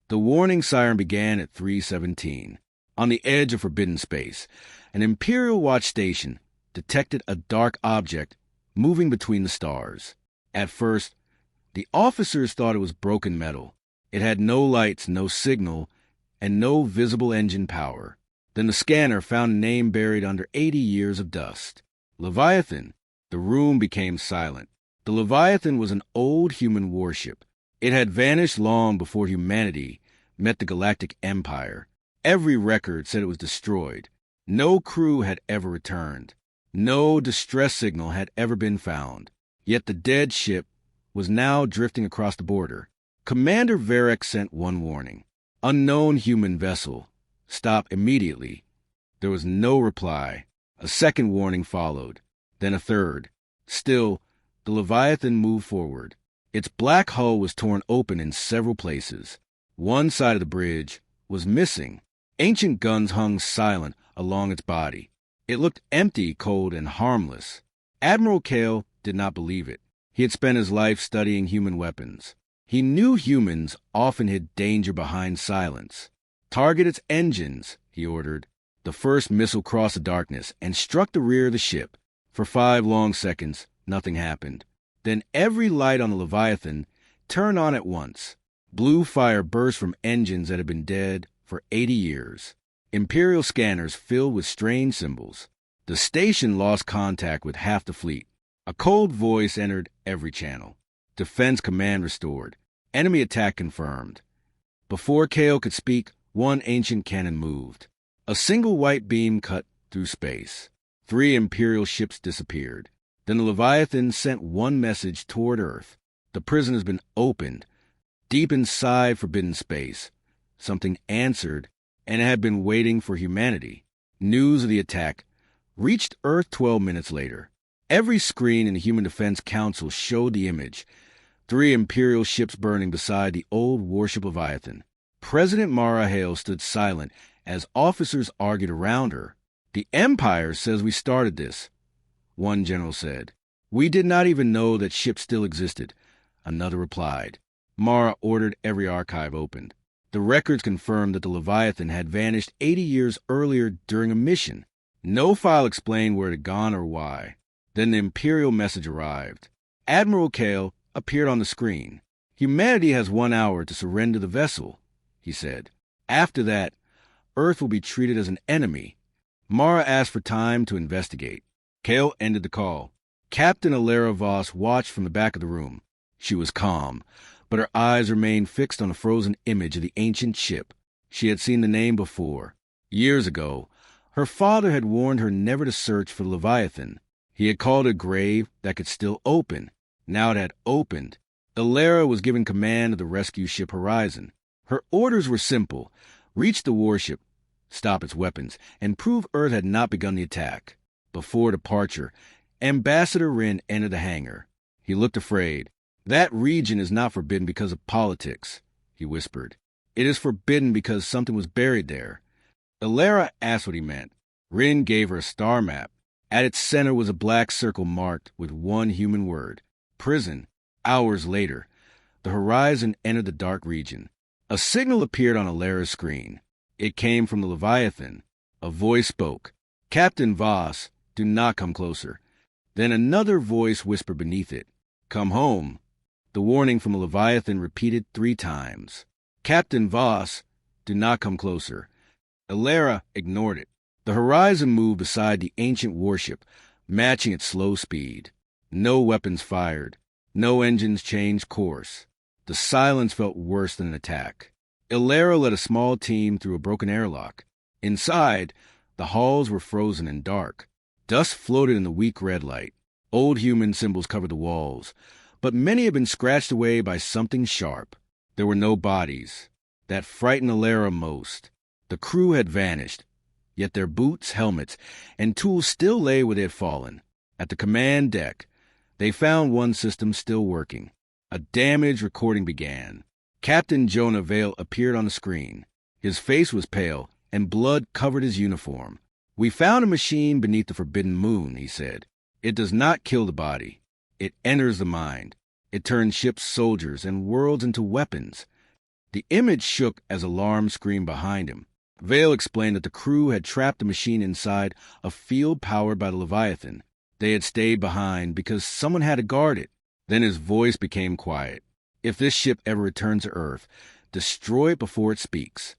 The warning siren began at 3:17. On the edge of forbidden space, an Imperial watch station detected a dark object moving between the stars. At first, the officers thought it was broken metal. It had no lights, no signal, and no visible engine power. Then the scanner found a name buried under 80 years of dust. Leviathan. The room became silent. The Leviathan was an old human warship. It had vanished long before humanity met the Galactic Empire. Every record said it was destroyed. No crew had ever returned. No distress signal had ever been found. Yet the dead ship was now drifting across the border. Commander Varek sent one warning. Unknown human vessel. Stop immediately. There was no reply. A second warning followed. Then a third. Still, the Leviathan moved forward. Its black hull was torn open in several places. One side of the bridge was missing. Ancient guns hung silent along its body. It looked empty, cold, and harmless. Admiral Kale did not believe it. He had spent his life studying human weapons. He knew humans often hid danger behind silence. "Target its engines," he ordered. The first missile crossed the darkness and struck the rear of the ship. For 5 long seconds, nothing happened. Then every light on the Leviathan turned on at once. Blue fire burst from engines that had been dead for 80 years. Imperial scanners filled with strange symbols. The station lost contact with half the fleet. A cold voice entered every channel. Defense command restored. Enemy attack confirmed. Before Kale could speak, one ancient cannon moved. A single white beam cut through space. 3 Imperial ships disappeared. Then the Leviathan sent one message toward Earth. The prison has been opened. Deep inside forbidden space, something answered, and it had been waiting for humanity. News of the attack reached Earth 12 minutes later. Every screen in the Human Defense Council showed the image. 3 Imperial ships burning beside the old warship Leviathan. President Mara Hale stood silent as officers argued around her. "The Empire says we started this," one general said. "We did not even know that ships still existed," another replied. Mara ordered every archive opened. The records confirmed that the Leviathan had vanished 80 years earlier during a mission. No file explained where it had gone or why. Then the Imperial message arrived. Admiral Kale appeared on the screen. "Humanity has 1 hour to surrender the vessel," he said. "After that, Earth will be treated as an enemy." Mara asked for time to investigate. Kale ended the call. Captain Alara Voss watched from the back of the room. She was calm, but her eyes remained fixed on a frozen image of the ancient ship. She had seen the name before. Years ago, her father had warned her never to search for the Leviathan. He had called it a grave that could still open. Now it had opened. Alara was given command of the rescue ship Horizon. Her orders were simple: reach the warship, stop its weapons, and prove Earth had not begun the attack. Before departure, Ambassador Wren entered the hangar. He looked afraid. "That region is not forbidden because of politics," he whispered. "It is forbidden because something was buried there." Alara asked what he meant. Wren gave her a star map. At its center was a black circle marked with one human word: prison. Hours later, the Horizon entered the dark region. A signal appeared on Alara's screen. It came from the Leviathan. A voice spoke. "Captain Voss, do not come closer." Then another voice whispered beneath it, "Come home." The warning from the Leviathan repeated 3 times. "Captain Voss, do not come closer." Alara ignored it. The Horizon moved beside the ancient warship, matching its slow speed. No weapons fired. No engines changed course. The silence felt worse than an attack. Alara led a small team through a broken airlock. Inside, the halls were frozen and dark. Dust floated in the weak red light. Old human symbols covered the walls, but many had been scratched away by something sharp. There were no bodies. That frightened Alara most. The crew had vanished, yet their boots, helmets, and tools still lay where they had fallen. At the command deck, they found one system still working. A damage recording began. Captain Jonah Vale appeared on the screen. His face was pale, and blood covered his uniform. "We found a machine beneath the forbidden moon," he said. "It does not kill the body. It enters the mind. It turns ships, soldiers, and worlds into weapons. The image shook as alarms screamed behind him. Vale explained that the crew had trapped the machine inside a field powered by the Leviathan. They had stayed behind because someone had to guard it. Then his voice became quiet. If this ship ever returns to Earth, destroy it before it speaks.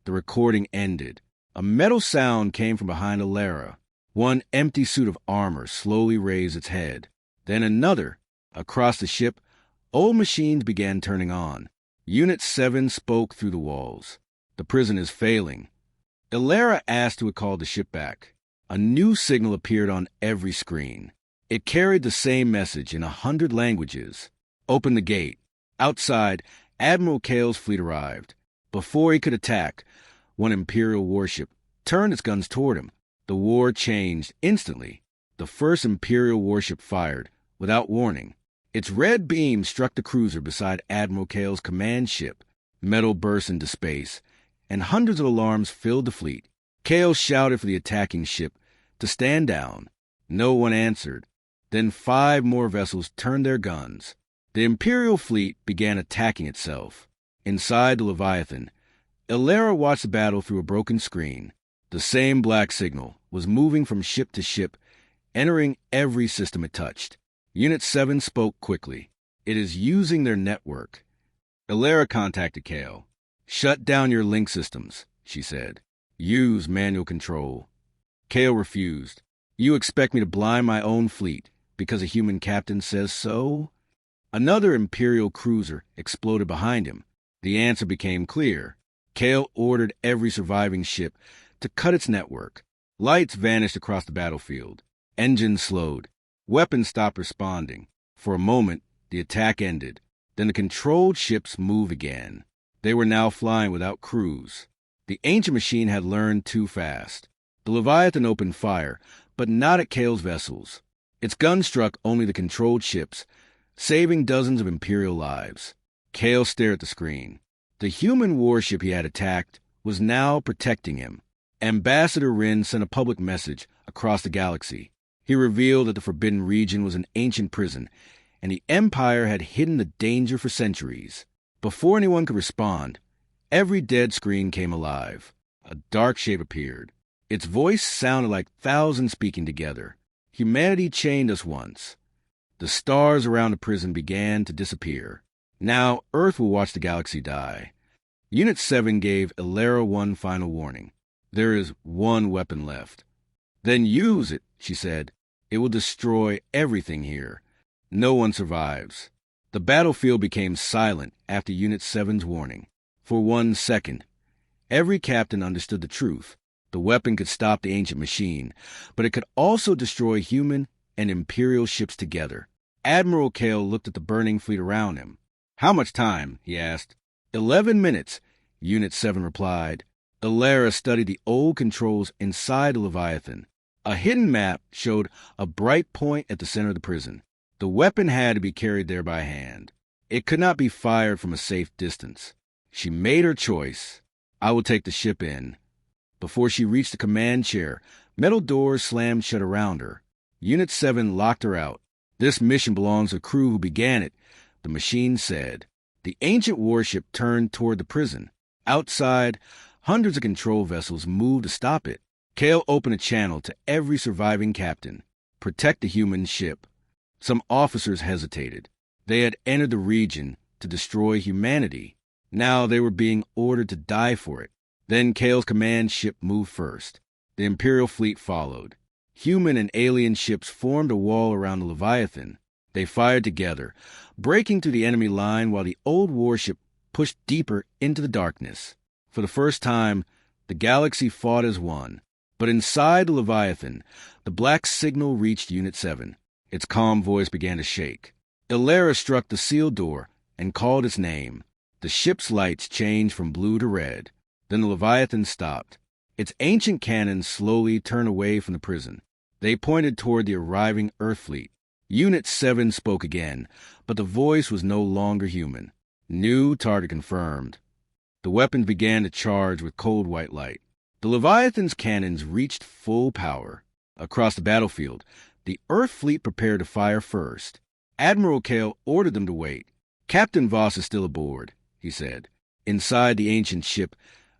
The recording ended. A metal sound came from behind Alara. One empty suit of armor slowly raised its head. Then another. Across the ship, old machines began turning on. Unit 7 spoke through the walls. The prison is failing. Alara asked who had called the ship back. A new signal appeared on every screen. It carried the same message in 100 languages. Open the gate. Outside, Admiral Kale's fleet arrived. Before he could attack, one Imperial warship turned its guns toward him. The war changed instantly. The first Imperial warship fired, without warning. Its red beam struck the cruiser beside Admiral Kale's command ship. Metal burst into space, and hundreds of alarms filled the fleet. Kale shouted for the attacking ship to stand down. No one answered. Then 5 more vessels turned their guns. The Imperial fleet began attacking itself. Inside the Leviathan, Alara watched the battle through a broken screen. The same black signal was moving from ship to ship, entering every system it touched. Unit 7 spoke quickly. It is using their network. Alara contacted Kale. Shut down your link systems, she said. Use manual control. Kale refused. You expect me to blind my own fleet because a human captain says so? Another Imperial cruiser exploded behind him. The answer became clear. Kale ordered every surviving ship to cut its network. Lights vanished across the battlefield. Engines slowed. Weapons stopped responding. For a moment, the attack ended. Then the controlled ships moved again. They were now flying without crews. The ancient machine had learned too fast. The Leviathan opened fire, but not at Kale's vessels. Its gun struck only the controlled ships, saving dozens of Imperial lives. Kale stared at the screen. The human warship he had attacked was now protecting him. Ambassador Rin sent a public message across the galaxy. He revealed that the Forbidden Region was an ancient prison, and the Empire had hidden the danger for centuries. Before anyone could respond, every dead screen came alive. A dark shape appeared. Its voice sounded like thousands speaking together. Humanity chained us once. The stars around the prison began to disappear. Now Earth will watch the galaxy die. Unit 7 gave Alara one final warning. There is one weapon left. Then use it, she said. It will destroy everything here. No one survives. The battlefield became silent after Unit 7's warning. For 1 second, every captain understood the truth. The weapon could stop the ancient machine, but it could also destroy human and Imperial ships together. Admiral Kale looked at the burning fleet around him. How much time? He asked. 11 minutes, Unit 7 replied. Alara studied the old controls inside the Leviathan. A hidden map showed a bright point at the center of the prison. The weapon had to be carried there by hand. It could not be fired from a safe distance. She made her choice. I will take the ship in. Before she reached the command chair, metal doors slammed shut around her. Unit 7 locked her out. This mission belongs to the crew who began it, the machine said. The ancient warship turned toward the prison. Outside, hundreds of control vessels moved to stop it. Kale opened a channel to every surviving captain. Protect the human ship. Some officers hesitated. They had entered the region to destroy humanity. Now they were being ordered to die for it. Then Kale's command ship moved first. The Imperial fleet followed. Human and alien ships formed a wall around the Leviathan. They fired together, breaking through the enemy line while the old warship pushed deeper into the darkness. For the first time, the galaxy fought as one. But inside the Leviathan, the black signal reached Unit 7. Its calm voice began to shake. Alara struck the sealed door and called its name. The ship's lights changed from blue to red. Then the Leviathan stopped. Its ancient cannons slowly turned away from the prison. They pointed toward the arriving Earth fleet. Unit 7 spoke again, but the voice was no longer human. New target confirmed. The weapons began to charge with cold white light. The Leviathan's cannons reached full power. Across the battlefield, the Earth fleet prepared to fire first. Admiral Kale ordered them to wait. Captain Voss is still aboard, he said. Inside the ancient ship,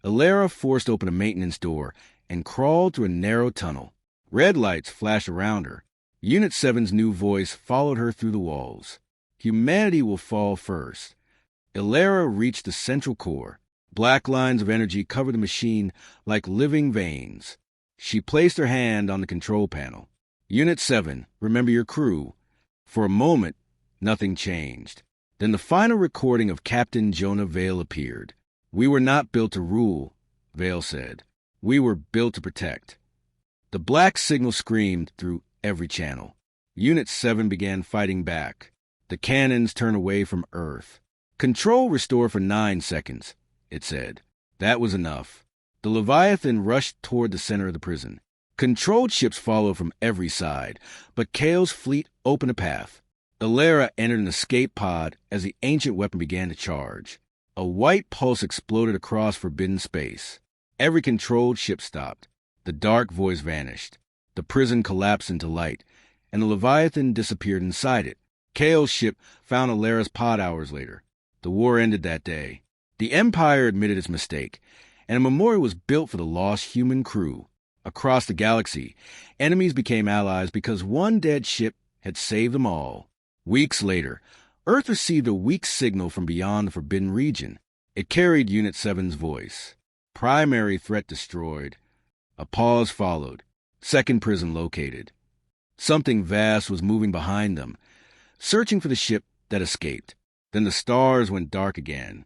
Alara forced open a maintenance door and crawled through a narrow tunnel. Red lights flashed around her. Unit 7's new voice followed her through the walls. Humanity will fall first. Alara reached the central core. Black lines of energy covered the machine like living veins. She placed her hand on the control panel. Unit 7, remember your crew. For a moment, nothing changed. Then the final recording of Captain Jonah Vale appeared. "We were not built to rule," Vale said. "We were built to protect." The black signal screamed through every channel. Unit 7 began fighting back. The cannons turned away from Earth. "Control restored for 9 seconds," it said. That was enough. The Leviathan rushed toward the center of the prison. Controlled ships followed from every side, but Kale's fleet opened a path. Alara entered an escape pod as the ancient weapon began to charge. A white pulse exploded across forbidden space. Every controlled ship stopped. The dark voice vanished. The prison collapsed into light, and the Leviathan disappeared inside it. Kale's ship found Alara's pod hours later. The war ended that day. The Empire admitted its mistake, and a memorial was built for the lost human crew. Across the galaxy, enemies became allies because one dead ship had saved them all. Weeks later, Earth received a weak signal from beyond the Forbidden Region. It carried Unit 7's voice. Primary threat destroyed. A pause followed. Second prison located. Something vast was moving behind them, searching for the ship that escaped. Then the stars went dark again.